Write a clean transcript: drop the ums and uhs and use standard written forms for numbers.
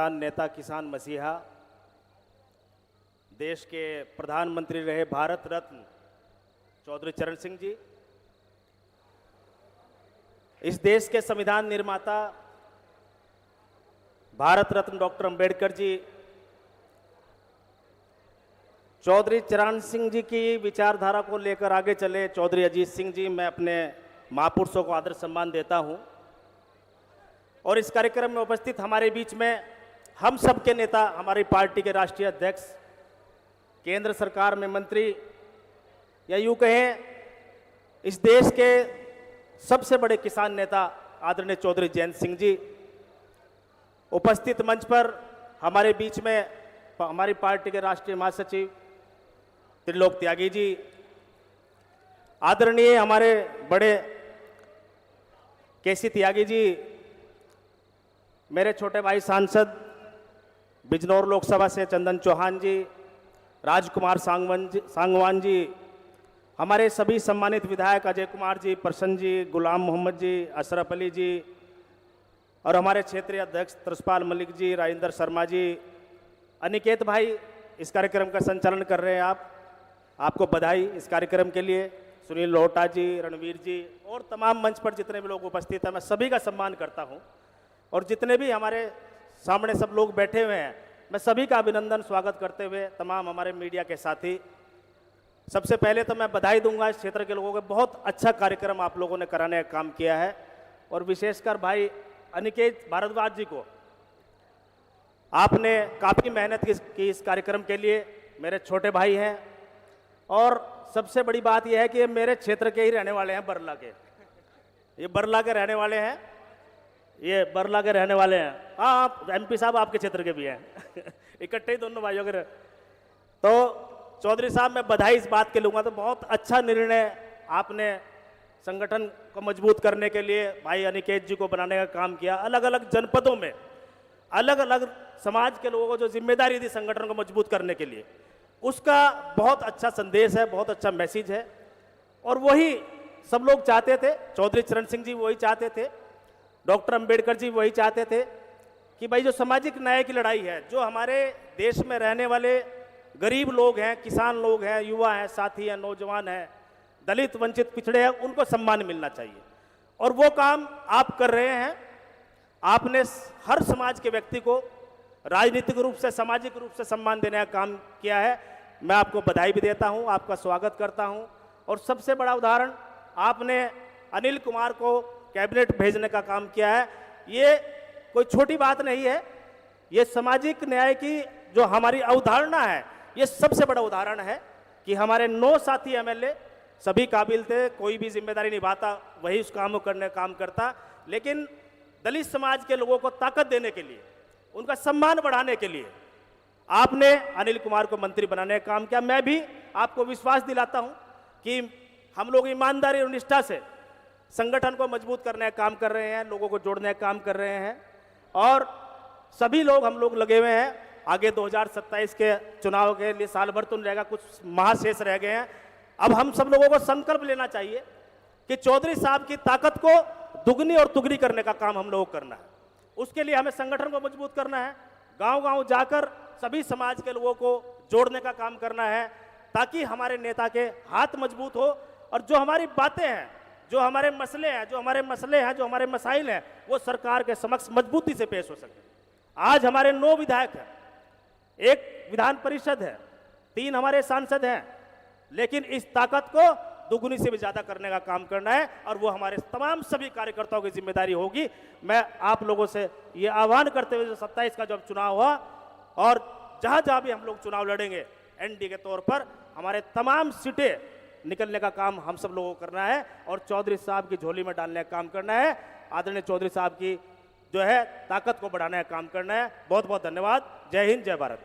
किसान नेता, किसान मसीहा, देश के प्रधानमंत्री रहे भारत रत्न चौधरी चरण सिंह जी, इस देश के संविधान निर्माता भारत रत्न डॉक्टर अंबेडकर जी, चौधरी चरण सिंह जी की विचारधारा को लेकर आगे चले चौधरी अजीत सिंह जी, मैं अपने महापुरुषों को आदर सम्मान देता हूं। और इस कार्यक्रम में उपस्थित हमारे बीच में हम सब के नेता, हमारी पार्टी के राष्ट्रीय अध्यक्ष, केंद्र सरकार में मंत्री, या यूं कहें इस देश के सबसे बड़े किसान नेता आदरणीय चौधरी जयंत सिंह जी, उपस्थित मंच पर हमारे बीच में हमारी पार्टी के राष्ट्रीय महासचिव त्रिलोक त्यागी जी, आदरणीय हमारे बड़े केसी त्यागी जी, मेरे छोटे भाई सांसद बिजनौर लोकसभा से चंदन चौहान जी, राजकुमार सांगवान जी, हमारे सभी सम्मानित विधायक अजय कुमार जी, प्रसन्न जी, गुलाम मोहम्मद जी, अशरफ अली जी, और हमारे क्षेत्रीय अध्यक्ष तरसपाल मलिक जी, राजेंद्र शर्मा जी, अनिकेत भाई इस कार्यक्रम का संचालन कर रहे हैं। आपको बधाई इस कार्यक्रम के लिए। सुनील लोहटा जी, रणवीर जी और तमाम मंच पर जितने भी लोग उपस्थित हैं, मैं सभी का सम्मान करता हूं। और जितने भी हमारे सामने सब लोग बैठे हुए हैं, मैं सभी का अभिनंदन स्वागत करते हुए तमाम हमारे मीडिया के साथी, सबसे पहले तो मैं बधाई दूंगा इस क्षेत्र के लोगों को। बहुत अच्छा कार्यक्रम आप लोगों ने कराने का काम किया है, और विशेषकर भाई अनिकेत भारद्वाज जी को, आपने काफ़ी मेहनत की इस कार्यक्रम के लिए। मेरे छोटे भाई हैं, और सबसे बड़ी बात यह है कि ये मेरे क्षेत्र के ही रहने वाले हैं, बरला के। ये बरला के रहने वाले हैं, ये बरला के रहने वाले हैं। हाँ, आप एमपी साहब आपके क्षेत्र के भी हैं इकट्ठे ही दोनों भाइयों के। तो चौधरी साहब, मैं बधाई इस बात के लूँगा, तो बहुत अच्छा निर्णय आपने संगठन को मजबूत करने के लिए भाई अनिकेत जी को बनाने का काम किया। अलग अलग जनपदों में अलग अलग समाज के लोगों को जो जिम्मेदारी दी संगठन को मजबूत करने के लिए, उसका बहुत अच्छा संदेश है, बहुत अच्छा मैसेज है। और वही सब लोग चाहते थे, चौधरी चरण सिंह जी वही चाहते थे, डॉक्टर अंबेडकर जी वही चाहते थे कि भाई जो सामाजिक न्याय की लड़ाई है, जो हमारे देश में रहने वाले गरीब लोग हैं, किसान लोग हैं, युवा हैं, साथी हैं, नौजवान हैं, दलित वंचित पिछड़े हैं, उनको सम्मान मिलना चाहिए। और वो काम आप कर रहे हैं। आपने हर समाज के व्यक्ति को राजनीतिक रूप से, सामाजिक रूप से सम्मान देने का काम किया है। मैं आपको बधाई भी देता हूं, आपका स्वागत करता हूं। और सबसे बड़ा उदाहरण, आपने अनिल कुमार को कैबिनेट भेजने का काम किया है। ये कोई छोटी बात नहीं है, ये सामाजिक न्याय की जो हमारी अवधारणा है, ये सबसे बड़ा उदाहरण है कि हमारे 9 साथी एमएलए सभी काबिल थे, कोई भी जिम्मेदारी निभाता वही उस काम को करने का काम करता, लेकिन दलित समाज के लोगों को ताकत देने के लिए, उनका सम्मान बढ़ाने के लिए आपने अनिल कुमार को मंत्री बनाने का काम किया। मैं भी आपको विश्वास दिलाता हूं कि हम लोग ईमानदारी और निष्ठा से संगठन को मजबूत करने का काम कर रहे हैं, लोगों को जोड़ने का काम कर रहे हैं, और सभी लोग हम लोग लगे हुए हैं। आगे 2027 के चुनाव के लिए साल भर तो नहीं रहेगा, कुछ माह शेष रह गए हैं। अब हम सब लोगों को संकल्प लेना चाहिए कि चौधरी साहब की ताकत को दुगनी और तुगनी करने का काम हम लोगों को करना है। उसके लिए हमें संगठन को मजबूत करना है, गांव-गांव जाकर सभी समाज के लोगों को जोड़ने का काम करना है, ताकि हमारे नेता के हाथ मजबूत हो, और जो हमारी बातें हैं, जो हमारे मसले हैं, जो हमारे मसाइल हैं, वो सरकार के समक्ष मजबूती से पेश हो सके। आज हमारे 9 विधायक हैं, 1 विधान परिषद है, 3 हमारे सांसद हैं, लेकिन इस ताकत को दुगुनी से भी ज्यादा करने का काम करना है, और वो हमारे तमाम सभी कार्यकर्ताओं की जिम्मेदारी होगी। मैं आप लोगों से ये आह्वान करते हुए, जो 27 का जब चुनाव हुआ, और जहां जहां भी हम लोग चुनाव लड़ेंगे एनडी के तौर पर, हमारे तमाम सीटें निकलने का काम हम सब लोगों को करना है, और चौधरी साहब की झोली में डालने का काम करना है। आदरणीय चौधरी साहब की जो है ताकत को बढ़ाने का काम करना है। बहुत बहुत धन्यवाद। जय हिंद, जय भारत।